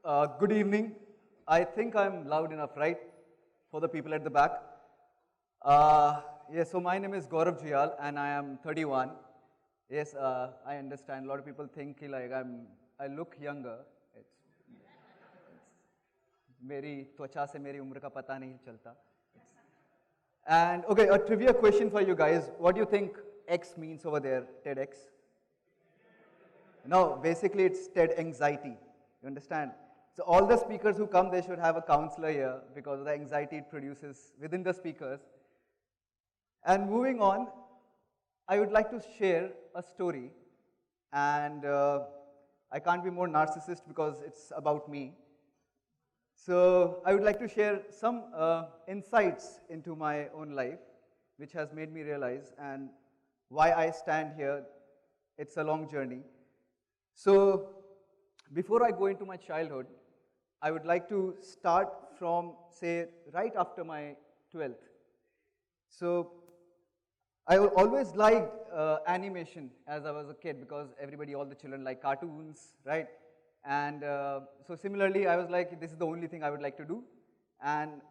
Good evening. I think I'm loud enough, right? For the people at the back. Yes, so my name is Gaurav Juyal and I am 31. Yes, I understand. A lot of people think like I look younger. मेरी त्वचा से मेरी उम्र का पता नहीं चलता. And okay, a trivia question for you guys. What do you think X means over there, TEDx? No, basically it's TED anxiety. You understand? So all the speakers who come, they should have a counselor here because of the anxiety it produces within the speakers. And moving on, I would like to share a story. And I can't be more narcissist because it's about me. So I would like to share some insights into my own life, which has made me realize and why I stand here. It's a long journey. So before I go into my childhood, I would like to start from, say, right after my 12th. So I always liked animation as I was a kid because everybody, all the children like cartoons, right? And so similarly, I was like, this is the only thing I would like to do. And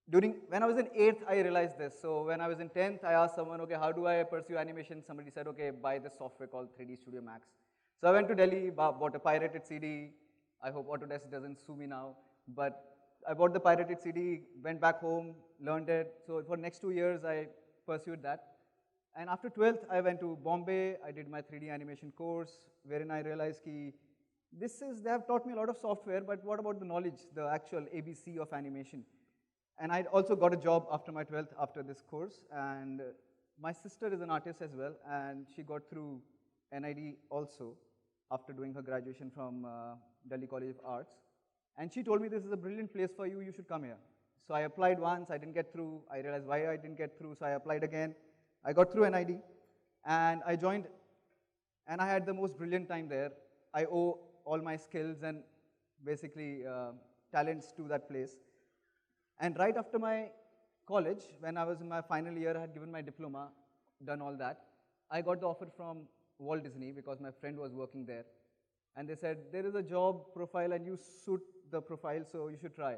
when I was in 8th, I realized this. So when I was in 10th, I asked someone, okay, how do I pursue animation? Somebody said, okay, buy this software called 3D Studio Max. So I went to Delhi, bought a pirated CD. I hope Autodesk doesn't sue me now. But I bought the pirated CD, went back home, learned it. So for next 2 years, I pursued that. And after 12th, I went to Bombay. I did my 3D animation course, wherein I realized they have taught me a lot of software, but what about the knowledge, the actual ABC of animation? And I also got a job after my 12th, after this course. And my sister is an artist as well, and she got through NID also after doing her graduation from Delhi College of Arts. And she told me, this is a brilliant place for you, you should come here. So I applied once, I didn't get through. I realized why I didn't get through, so I applied again. I got through NID, and I joined, and I had the most brilliant time there. I owe all my skills and basically talents to that place. And right after my college, when I was in my final year, I had given my diploma, done all that. I got the offer from Walt Disney because my friend was working there. And they said, there is a job profile and you suit the profile, so you should try.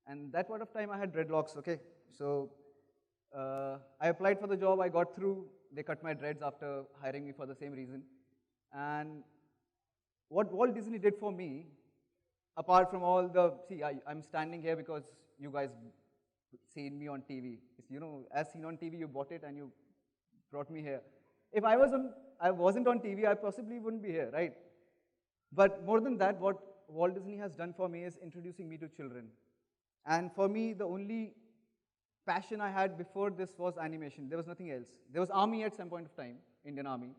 And that point of time, I had dreadlocks, okay? So I applied for the job, I got through. They cut my dreads after hiring me for the same reason. And what Walt Disney did for me, apart from all the, I'm standing here because you guys seen me on TV. You know, as seen on TV, you bought it and you brought me here. If I wasn't on TV, I possibly wouldn't be here, right? But more than that, what Walt Disney has done for me is introducing me to children. And for me, the only passion I had before this was animation. There was nothing else. There was army at some point of time, Indian Army.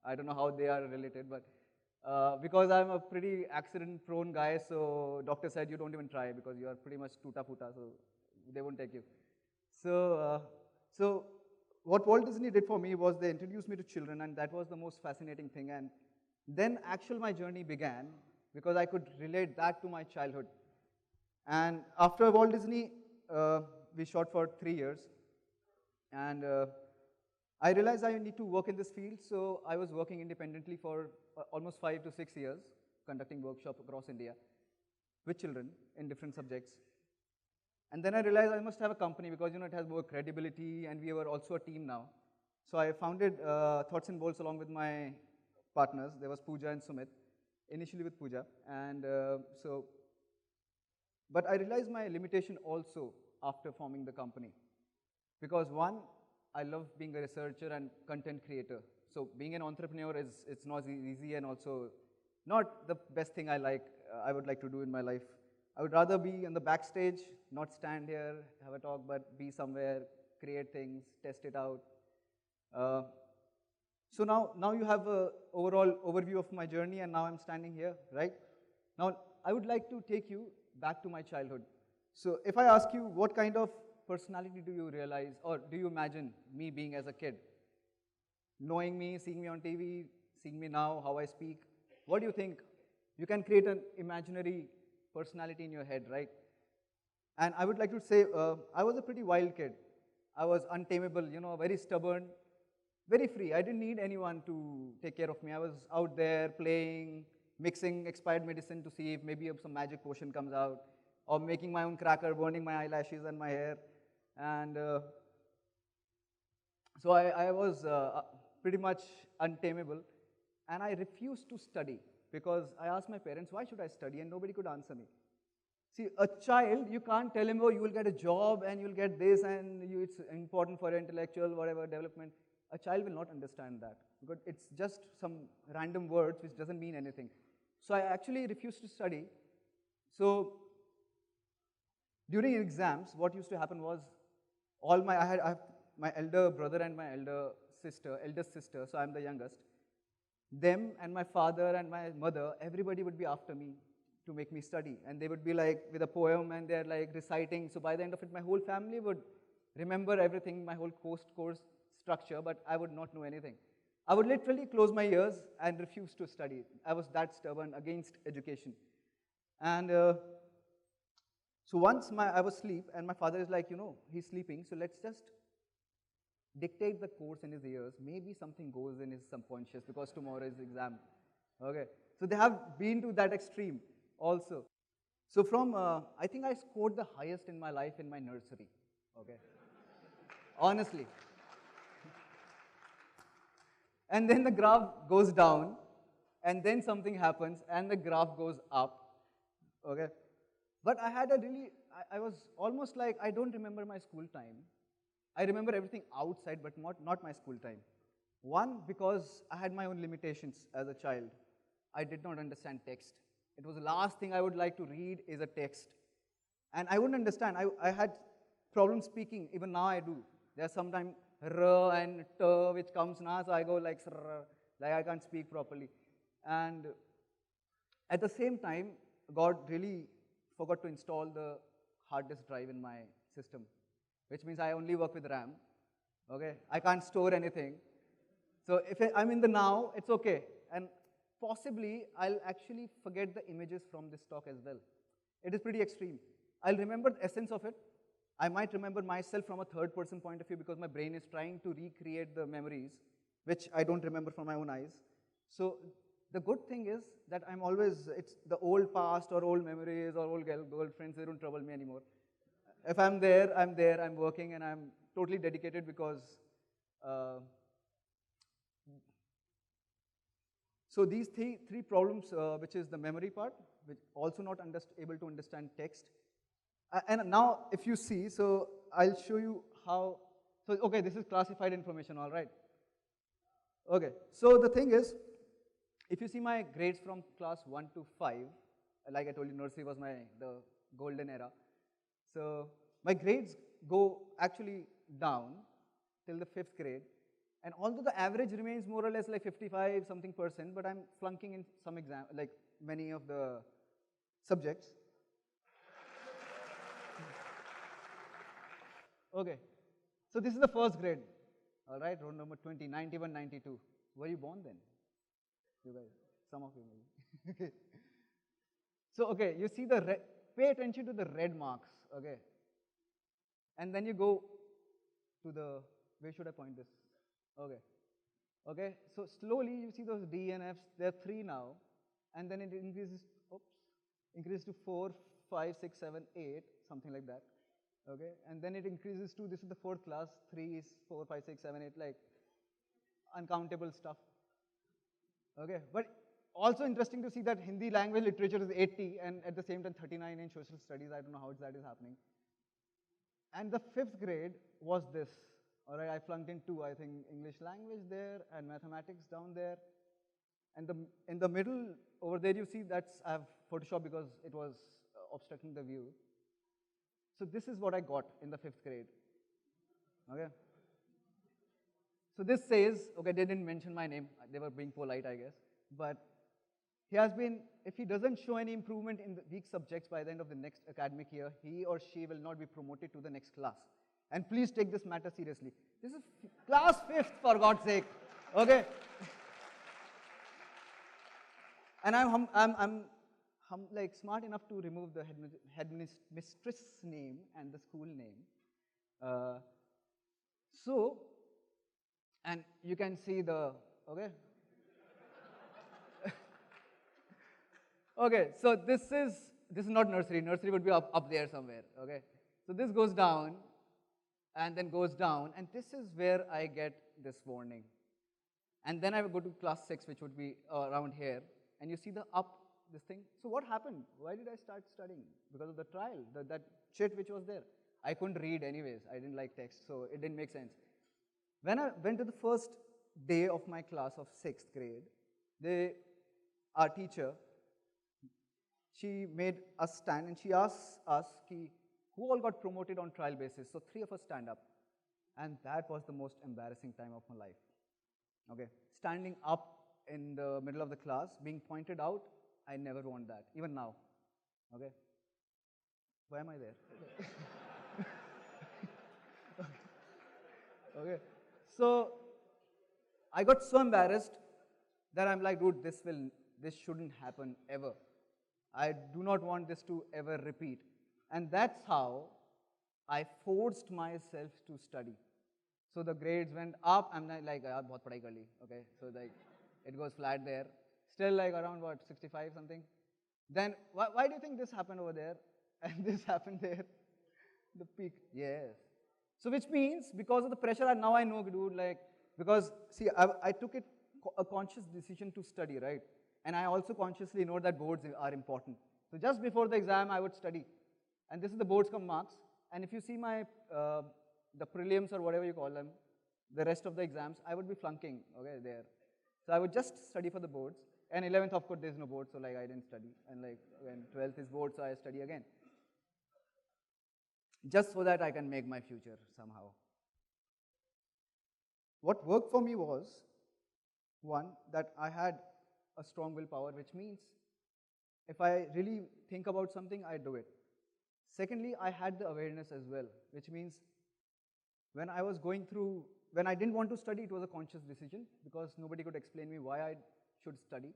I don't know how they are related, but because I'm a pretty accident-prone guy, so doctor said you don't even try because you are pretty much tuta-puta, so they won't take you. So what Walt Disney did for me was they introduced me to children, and that was the most fascinating thing. And then my journey began because I could relate that to my childhood. And after Walt Disney, we shot for 3 years. And I realized I need to work in this field, so I was working independently for almost 5 to 6 years, conducting workshops across India with children in different subjects. And then I realized I must have a company because it has more credibility, and we were also a team now. So I founded Thoughts and Bolts along with my partners. There was Pooja and Sumit, initially with Pooja. And but I realized my limitation also after forming the company. Because one, I love being a researcher and content creator. So being an entrepreneur it's not easy and also not the best thing I would like to do in my life. I would rather be on the backstage, not stand here, have a talk, but be somewhere, create things, test it out. So now you have an overall overview of my journey, and now I'm standing here, right? Now, I would like to take you back to my childhood. So if I ask you, what kind of personality do you realize, or do you imagine me being as a kid? Knowing me, seeing me on TV, seeing me now, how I speak, what do you think? You can create an imaginary personality in your head, right? And I would like to say, I was a pretty wild kid. I was untamable, very stubborn, very free. I didn't need anyone to take care of me. I was out there playing, mixing expired medicine to see if maybe some magic potion comes out, or making my own cracker, burning my eyelashes and my hair. And so I was pretty much untamable, and I refused to study because I asked my parents, why should I study? And nobody could answer me. See, a child, you can't tell him, oh, you will get a job and you'll get this and it's important for your intellectual, whatever, development. A child will not understand that because it's just some random words which doesn't mean anything. So I actually refused to study. So during exams, what used to happen was I have my elder brother and my eldest sister, so I'm the youngest. Them and my father and my mother, everybody would be after me to make me study. And they would be like with a poem and they're like reciting. So by the end of it, my whole family would remember everything, my whole course structure, but I would not know anything. I would literally close my ears and refuse to study. I was that stubborn against education. And so once I was asleep, and my father is like, he's sleeping, so let's just dictate the course in his ears. Maybe something goes in his subconscious because tomorrow is exam. Okay. So they have been to that extreme also. So I think I scored the highest in my life in my nursery. Okay. Honestly. And then the graph goes down, and then something happens, and the graph goes up. Okay. But I was almost like, I don't remember my school time. I remember everything outside, but not my school time. One, because I had my own limitations as a child. I did not understand text. It was the last thing I would like to read is a text. And I wouldn't understand. I had problems speaking. Even now I do. There's sometimes r and t which comes now, so I go like I can't speak properly. And at the same time, God really forgot to install the hard disk drive in my system, which means I only work with RAM. Okay, I can't store anything. So if I'm in the now, it's okay. And possibly, I'll actually forget the images from this talk as well. It is pretty extreme. I'll remember the essence of it. I might remember myself from a third-person point of view because my brain is trying to recreate the memories, which I don't remember from my own eyes. So the good thing is that it's the old past or old memories or old girlfriends, they don't trouble me anymore. If I'm there, I'm working, and I'm totally dedicated because so these three problems, which is the memory part, which also not able to understand text. And now, if you see, so I'll show you how, so okay, this is classified information, all right. Okay, so the thing is, if you see my grades from class 1 to 5, like I told you, nursery was the golden era. So my grades go actually down till the 5th grade. And although the average remains more or less like 55 something %, but I'm flunking in some exam, like many of the subjects. Okay, so this is the first grade, all right, roll number 20, 91, 92. Were you born then? You guys, some of you maybe. Okay. So, okay, you see pay attention to the red marks, okay. And then you go to where should I point this? Okay. Okay, so slowly you see those D and Fs, there are 3 now, and then it increases to 4, 5, 6, 7, 8, something like that. Okay, and then it increases to, this is the 4th class, 3, 4, 5, 6, 7, 8, like uncountable stuff. Okay, but also interesting to see that Hindi language literature is 80 and at the same time 39 in social studies. I don't know how that is happening. And the 5th grade was this. All right, I flunked in 2, I think, English language there and mathematics down there. And in the middle over there, you see I have Photoshop because it was obstructing the view. So this is what I got in the 5th grade. Okay. So this says, okay, they didn't mention my name. They were being polite, I guess. But if he doesn't show any improvement in the weak subjects by the end of the next academic year, he or she will not be promoted to the next class. And please take this matter seriously. This is class 5th, for God's sake. Okay. And I'm like smart enough to remove the headmistress name and the school name. And you can see okay. Okay, so this is not nursery. Nursery would be up there somewhere. Okay, so this goes down, and then goes down, and this is where I get this warning. And then I would go to class 6, which would be around here, and you see the up, this thing. So what happened? Why did I start studying? Because of the trial, that shit which was there. I couldn't read anyways. I didn't like text, so it didn't make sense. When I went to the first day of my class of 6th grade, our teacher, she made us stand, and she asked us, who all got promoted on trial basis? So 3 of us stand up. And that was the most embarrassing time of my life. Okay, standing up in the middle of the class, being pointed out, I never want that, even now. Okay, why am I there? Okay, so I got so embarrassed that I'm like, dude, this shouldn't happen ever. I do not want this to ever repeat. And that's how I forced myself to study. So the grades went up. I'm like, yaar, bahut padhai kar li. Okay, so like, it goes flat there. Still like around what, 65 something. Then why do you think this happened over there and this happened there? The peak, yes. So which means because of the pressure, now I know, dude, like, because see, I took it a conscious decision to study, right? And I also consciously know that boards are important. So just before the exam, I would study. And this is the boards come marks. And if you see my the prelims or whatever you call them, the rest of the exams, I would be flunking, okay, there. So I would just study for the boards. And 11th, of course, there's no board, so like I didn't study. And like when 12th is board, so I study again. Just so that I can make my future somehow. What worked for me was, one, that I had a strong willpower, which means if I really think about something, I do it. Secondly, I had the awareness as well, which means when I was going through, when I didn't want to study, it was a conscious decision because nobody could explain me why I should study.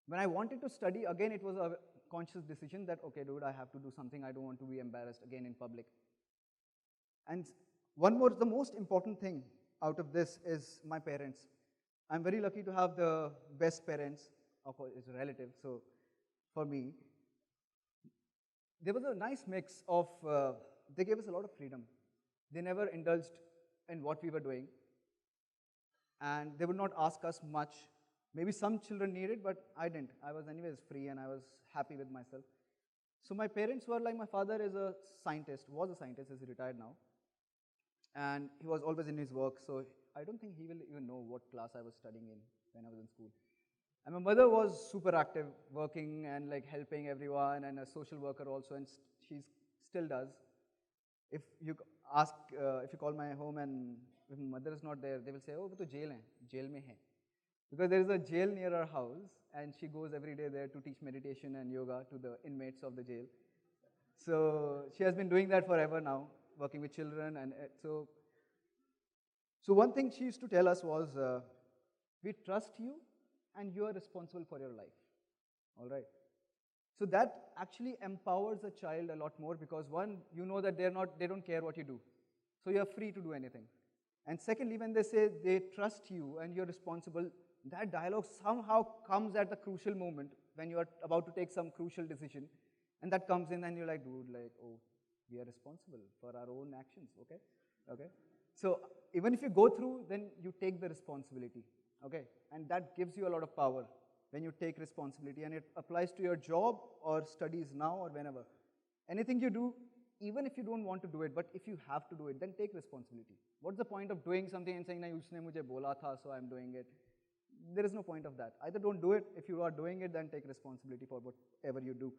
When I wanted to study, again, it was a conscious decision that, okay, dude, I have to do something. I don't want to be embarrassed again in public. And one more, the most important thing out of this is my parents. I'm very lucky to have the best parents, of course, it's a relative, so for me, there was a nice mix of, they gave us a lot of freedom. They never indulged in what we were doing, and they would not ask us much. Maybe some children needed, but I didn't. I was anyways free, and I was happy with myself. So my parents were like, my father is a scientist, was a scientist, he's retired now, and he was always in his work, so I don't think he will even know what class I was studying in when I was in school. And my mother was super active, working and like helping everyone, and a social worker also, and she still does. If you ask, if you call my home and if my mother is not there, they will say, oh, wo to jail mein hai. Because there is a jail near our house, and she goes every day there to teach meditation and yoga to the inmates of the jail. So she has been doing that forever now, working with children, and so one thing she used to tell us was, we trust you, and you are responsible for your life. All right. So that actually empowers a child a lot more because one, you know that they don't care what you do. So you're free to do anything. And secondly, when they say they trust you and you're responsible, that dialogue somehow comes at the crucial moment when you're about to take some crucial decision. And that comes in and you're like, dude, like, oh, we are responsible for our own actions, okay? Okay. So even if you go through, then you take the responsibility, okay? And that gives you a lot of power when you take responsibility, and it applies to your job or studies now or whenever. Anything you do, even if you don't want to do it, but if you have to do it, then take responsibility. What's the point of doing something and saying, nahi, usne mujhe bola tha, so I'm doing it? There is no point of that. Either don't do it. If you are doing it, then take responsibility for whatever you do.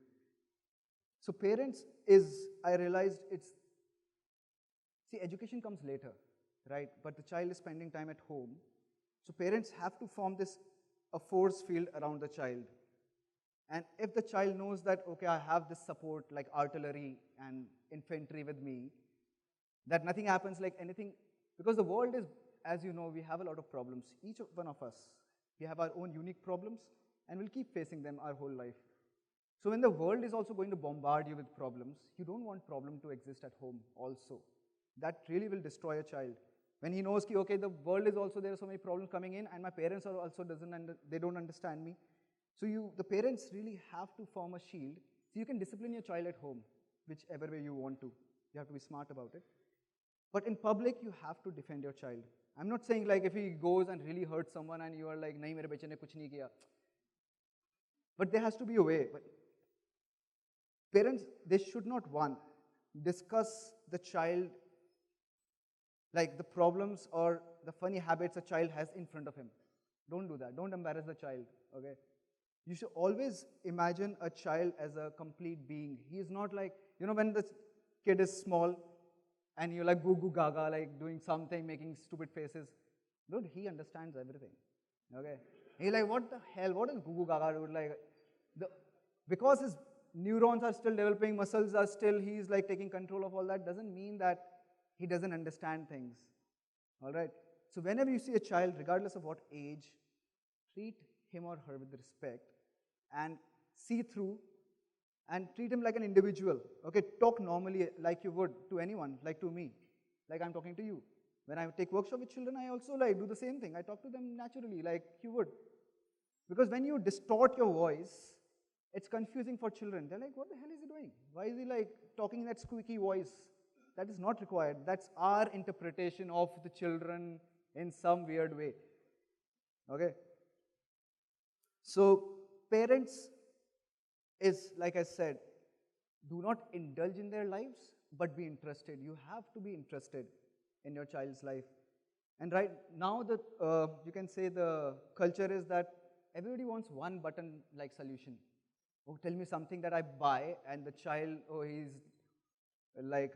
So parents I realized see, education comes later, right? But the child is spending time at home. So parents have to form a force field around the child. And if the child knows that, okay, I have this support like artillery and infantry with me, that nothing happens like anything, because the world is, as you know, we have a lot of problems. Each one of us, we have our own unique problems, and we'll keep facing them our whole life. So when the world is also going to bombard you with problems, you don't want problem to exist at home also. That really will destroy a child. When he knows, okay, the world is also, there are so many problems coming in, and my parents are also they don't understand me. So the parents really have to form a shield. So you can discipline your child at home, whichever way you want to. You have to be smart about it. But in public, you have to defend your child. I'm not saying like if he goes and really hurts someone and you are like, nahi, mere bache ne kuch nahi kiya. But there has to be a way. But parents, they should not, one, discuss the child, like the problems or the funny habits a child has in front of him. Don't do that. Don't embarrass the child, okay? You should always imagine a child as a complete being. He is not like, when the kid is small and you're like goo goo gaga, like doing something, making stupid faces. Dude, he understands everything, okay? He's like, what the hell? What is goo goo gaga, dude? Like, because his neurons are still developing, muscles are still, he's like taking control of all that, doesn't mean that he doesn't understand things, all right? So whenever you see a child, regardless of what age, treat him or her with respect and see through and treat him like an individual, okay? Talk normally like you would to anyone, like to me, like I'm talking to you. When I take workshop with children, I also like do the same thing. I talk to them naturally like you would. Because when you distort your voice, it's confusing for children. They're like, what the hell is he doing? Why is he like talking in that squeaky voice? That is not required. That's our interpretation of the children in some weird way. Okay? So, parents is, like I said, do not indulge in their lives, but be interested. You have to be interested in your child's life. And right now, you can say the culture is that everybody wants one button like solution. Oh, tell me something that I buy, and the child, oh, he's like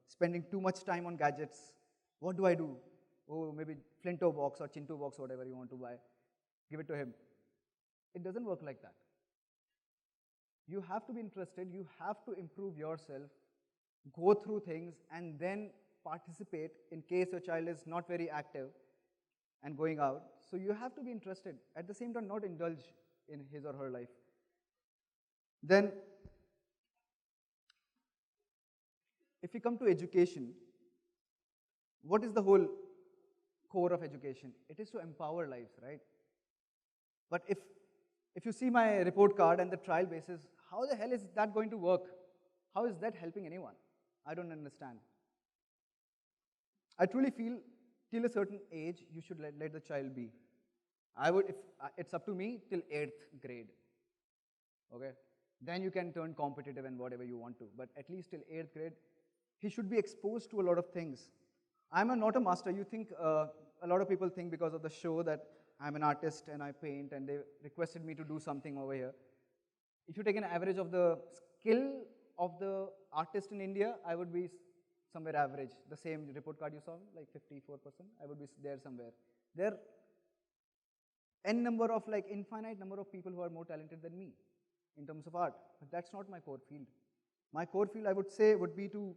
spending too much time on gadgets. What do I do? Oh, maybe Flinto box or Chinto box, whatever you want to buy. Give it to him. It doesn't work like that. You have to be interested. You have to improve yourself, go through things, and then participate in case your child is not very active and going out. So you have to be interested. At the same time, not indulge in his or her life. Then, if we come to education, what is the whole core of education? It is to empower lives, right? But if you see my report card and the trial basis, how the hell is that going to work? How is that helping anyone? I don't understand. I truly feel till a certain age, you should let the child be. I would, if it's up to me, till 8th grade. Okay? Then you can turn competitive and whatever you want to. But at least till 8th grade, he should be exposed to a lot of things. I'm not a master. You think, a lot of people think because of the show that I'm an artist and I paint and they requested me to do something over here. If you take an average of the skill of the artist in India, I would be somewhere average. The same report card you saw, like 54%, I would be there somewhere. There are n number of, like infinite number of people who are more talented than me in terms of art. But that's not my core field. My core field, I would say, would be to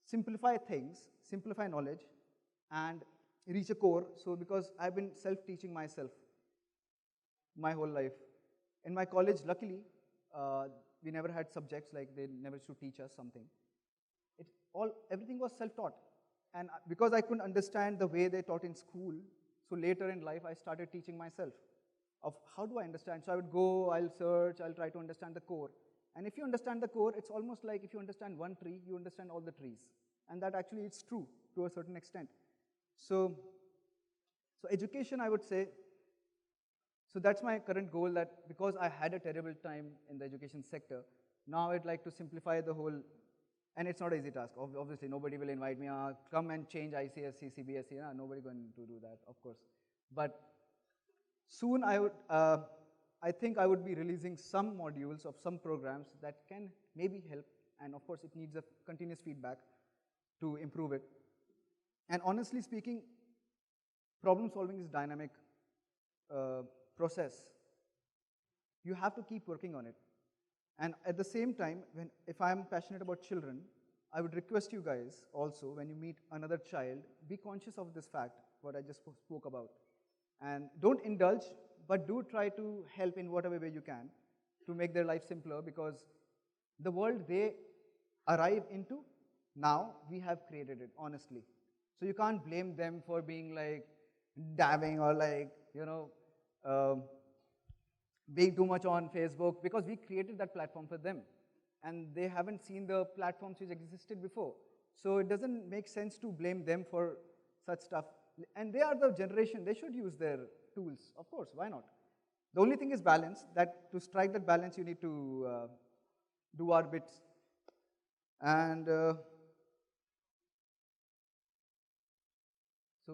simplify things, simplify knowledge, and reach a core. So because I've been self-teaching myself my whole life. In my college, luckily, we never had subjects, like they never used to teach us something. Everything was self-taught. And because I couldn't understand the way they taught in school, so later in life, I started teaching myself of how do I understand. So I would go, I'll search, I'll try to understand the core. And if you understand the core, it's almost like if you understand one tree, you understand all the trees. And that actually is true to a certain extent. So education, I would say, so that's my current goal, that because I had a terrible time in the education sector, now I'd like to simplify the whole, and it's not an easy task. Obviously, nobody will invite me, come and change ICSE, CBSE, nobody going to do that, of course. But soon I think I would be releasing some modules of some programs that can maybe help, and of course it needs a continuous feedback to improve it. And honestly speaking, problem solving is dynamic process. You have to keep working on it. And at the same time, if I'm passionate about children, I would request you guys also, when you meet another child, be conscious of this fact, what I just spoke about. And don't indulge, but do try to help in whatever way you can to make their life simpler, because the world they arrive into, now we have created it, honestly. So you can't blame them for being like dabbing or like, being too much on Facebook, because we created that platform for them. And they haven't seen the platforms which existed before. So it doesn't make sense to blame them for such stuff. And they are the generation, they should use their tools. Of course, why not? The only thing is balance, that to strike that balance, you need to do our bits. And so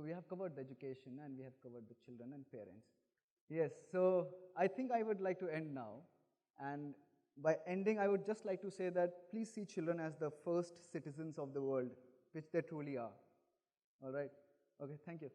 we have covered the education, and we have covered the children and parents. Yes, so I think I would like to end now. And by ending, I would just like to say that please see children as the first citizens of the world, which they truly are. All right? Okay, thank you.